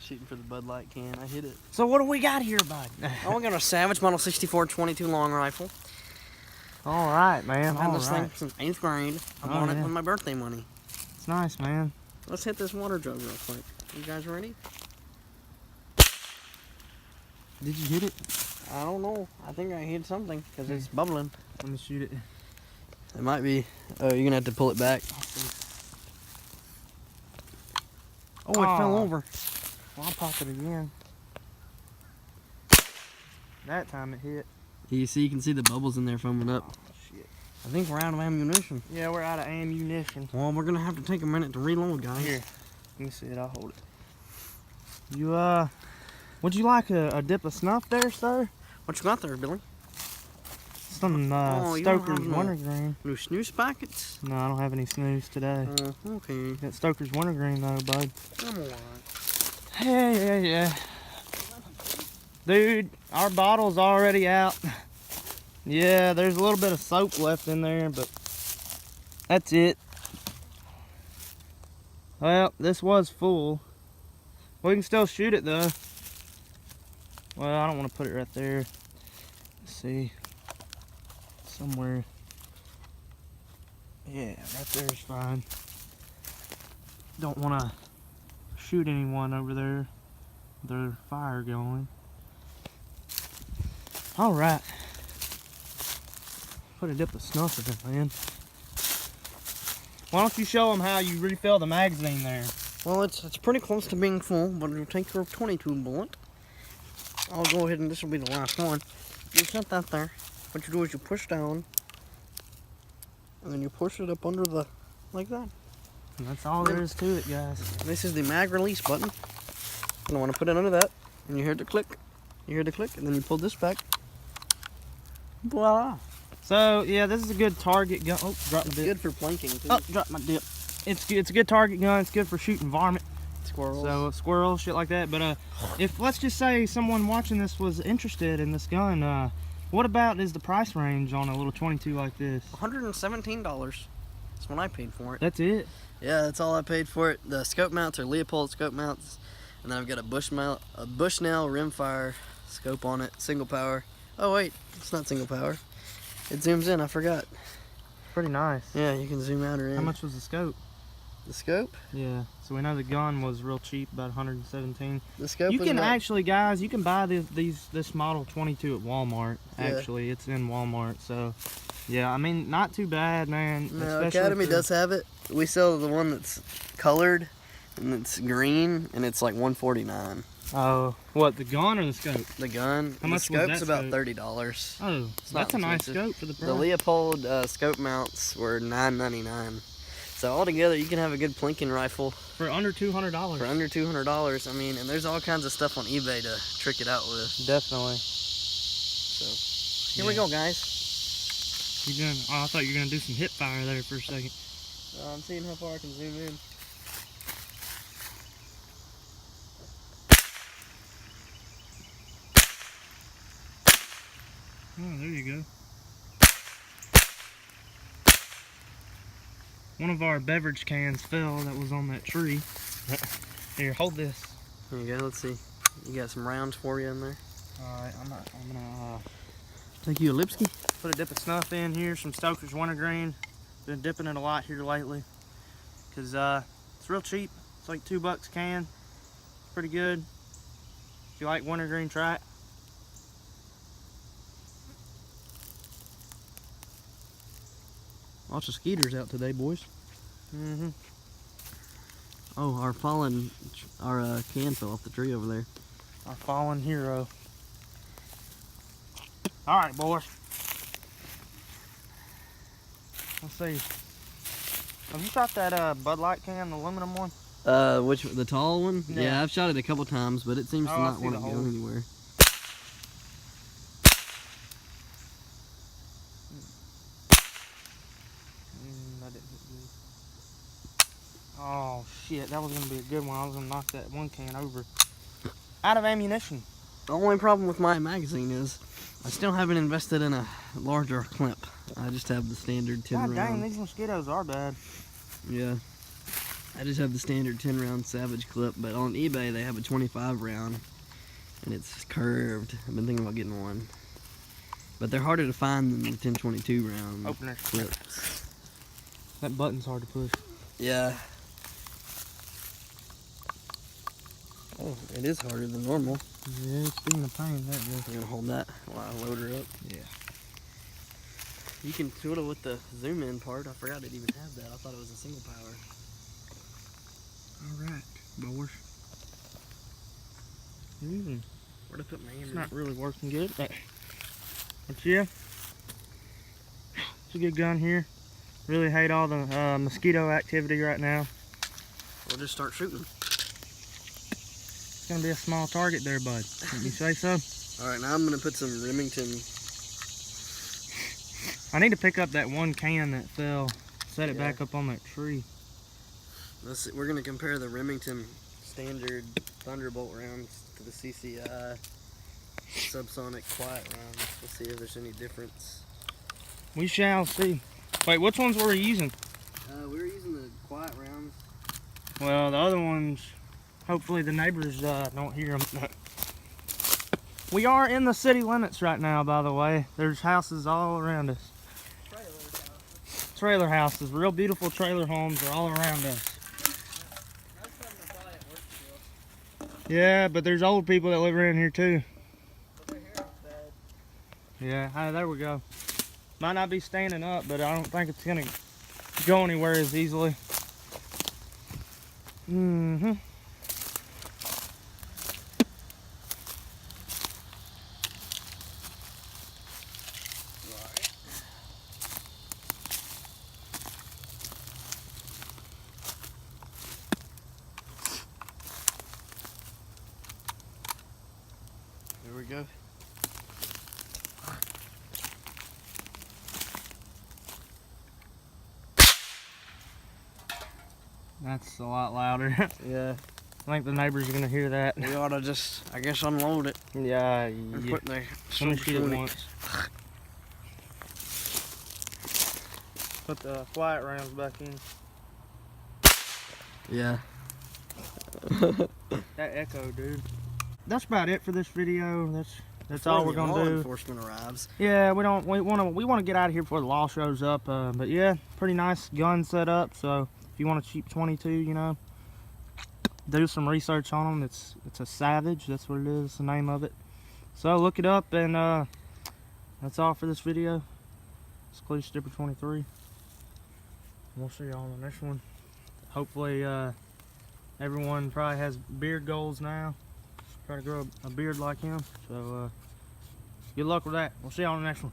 shooting for the Bud Light can. I hit it. So what do we got here, bud? Oh, we got a Savage Model 64 22 long rifle. All right, man. I've had All this right. thing since 8th grade. I bought it with my birthday money. It's nice, man. Let's hit this water jug real quick. You guys ready? Did you hit it? I don't know. I think I hit something because it's bubbling. Let me shoot it. It might be. Oh, you're gonna have to pull it back. Oh, it fell over. Well, I'll pop it again. That time it hit. You can see the bubbles in there foaming up. Oh, shit. I think we're out of ammunition. Yeah, we're out of ammunition. Well, we're gonna have to take a minute to reload, guys. Here, let me see it. I'll hold it. You would you like a dip of snuff there, sir? What you got there, Billy? Some you don't have Stoker's no- Wintergreen. New snooze packets? No, I don't have any snooze today. Okay. Got Stoker's Wintergreen though, bud. I'm alright. Yeah. Dude, our bottle's already out. Yeah, there's a little bit of soap left in there, but that's it. Well, this was full. We can still shoot it though. Well, I don't want to put it right there. Let's see. Somewhere. Yeah, right there's fine. Don't want to shoot anyone over there. There's fire going. All right. Put a dip of snuff in it, man. Why don't you show them how you refill the magazine there? Well, it's pretty close to being full, but it'll take your 22 bullet. I'll go ahead and this will be the last one. You set that there. What you do is you push down, and then you push it up under the, like that. And that's all there is to it, guys. This is the mag release button. And I want to put it under that, and you hear the click. You hear the click, and then you pull this back. Voila. So yeah, this is a good target gun. Oh, dropped my dip. Good for planking too. Oh, dropped my dip. It's a good target gun. It's good for shooting varmint. Squirrels. So squirrels, shit like that. But if let's just say someone watching this was interested in this gun, what about is the price range on a little 22 like this? $117. That's what I paid for it. That's it. Yeah, that's all I paid for it. The scope mounts are Leopold scope mounts, and then I've got a Bushnell rimfire scope on it, single power. Oh wait, it's not single power. It zooms in. I forgot. Pretty nice. Yeah, you can zoom out or in. How much was the scope? The scope? Yeah. So we know the gun was real cheap, about 117. The scope. You was can about, actually, guys, you can buy this model 22 at Walmart. Yeah. Actually, it's in Walmart. So, yeah, I mean, not too bad, man. No, especially Academy for- does have it. We sell the one that's colored and it's green, and it's like $149. Oh, what, the gun or the scope? The gun. How much the was scope's that about scope? $30. Oh, It's not that's a nice expensive. scope for the price. The Leopold scope mounts were $9.99. So altogether, you can have a good plinking rifle For under $200. for under $200. I mean, and there's all kinds of stuff on eBay to trick it out with. Definitely. So here we go, guys. You doing? Oh, I thought you were gonna do some hip fire there for a second. I'm seeing how far I can zoom in. Oh, there you go. One of our beverage cans fell that was on that tree. Here, hold this. Here you go. Let's see. You got some rounds for you in there. All right, I'm gonna Take you a Lipsky. put a dip of snuff in here, some Stoker's Wintergreen. Been dipping it a lot here lately, cause it's real cheap. It's like $2 a can. Pretty good. If you like wintergreen, try it. Lots of skeeters out today, boys. Mm-hmm. Oh, our can fell off the tree over there. Our fallen hero. All right, boys. Let's see. Have you shot that Bud Light can, the aluminum one? The tall one? Yeah. Yeah, I've shot it a couple times, but it seems to Oh, I not see want to the go hole. anywhere. That didn't hit good. Oh shit, that was gonna be a good one. I was gonna knock that one can over. Out of ammunition. The only problem with my magazine is I still haven't invested in a larger clip. I just have the standard 10 God dang, round. these mosquitoes are bad. Yeah. I just have the standard 10 round Savage clip, but on eBay they have a 25 round and it's curved. I've been thinking about getting one. But they're harder to find than the 1022 round Opener. clips. That button's hard to push. Yeah. Oh, it is harder than normal. Yeah, it's being a pain, that is. I'm gonna hold that while I load her up. Yeah. You can twiddle with the zoom in part. I forgot it even had that. I thought it was a single power. Alright, boys. Where'd I put my hammer? It's not really working good, but yeah. It's a good gun here. Really hate all the mosquito activity right now. We'll just start shooting. It's gonna be a small target there, bud. Wouldn't you say so? Alright, now I'm gonna put some Remington. I need to pick up that one can that fell. Set it back up on that tree. We're gonna compare the Remington standard Thunderbolt rounds to the CCI subsonic quiet rounds. We'll see if there's any difference. We shall see. Wait, which ones were we using? We were using the quiet rounds. Well, the other ones, hopefully the neighbors don't hear them. We are in the city limits right now, by the way. There's houses all around us. Trailer houses, real beautiful trailer homes are all around us. Yeah, but there's old people that live around here too. Yeah, hey, there we go. Might not be standing up, but I don't think it's gonna go anywhere as easily. Mm-hmm. There we go. That's a lot louder. Yeah. I think the neighbors are gonna hear that. We ought to just, I guess, unload it. Yeah, And yeah. put the Let me shoot it supersonic. once. Put the quiet rounds back in. Yeah. That echo, dude. That's about it for this video. That's Before all we're the gonna law do. enforcement arrives. Yeah, we want to get out of here before the law shows up. But yeah, pretty nice gun setup. So if you want a cheap 22, you know, do some research on them. It's a Savage. That's what it is. The name of it. So look it up, and that's all for this video. It's Cleese Dipper 23. We'll see y'all on the next one. Hopefully, everyone probably has beard goals now. Try to grow a beard like him. So good luck with that. We'll see y'all on the next one.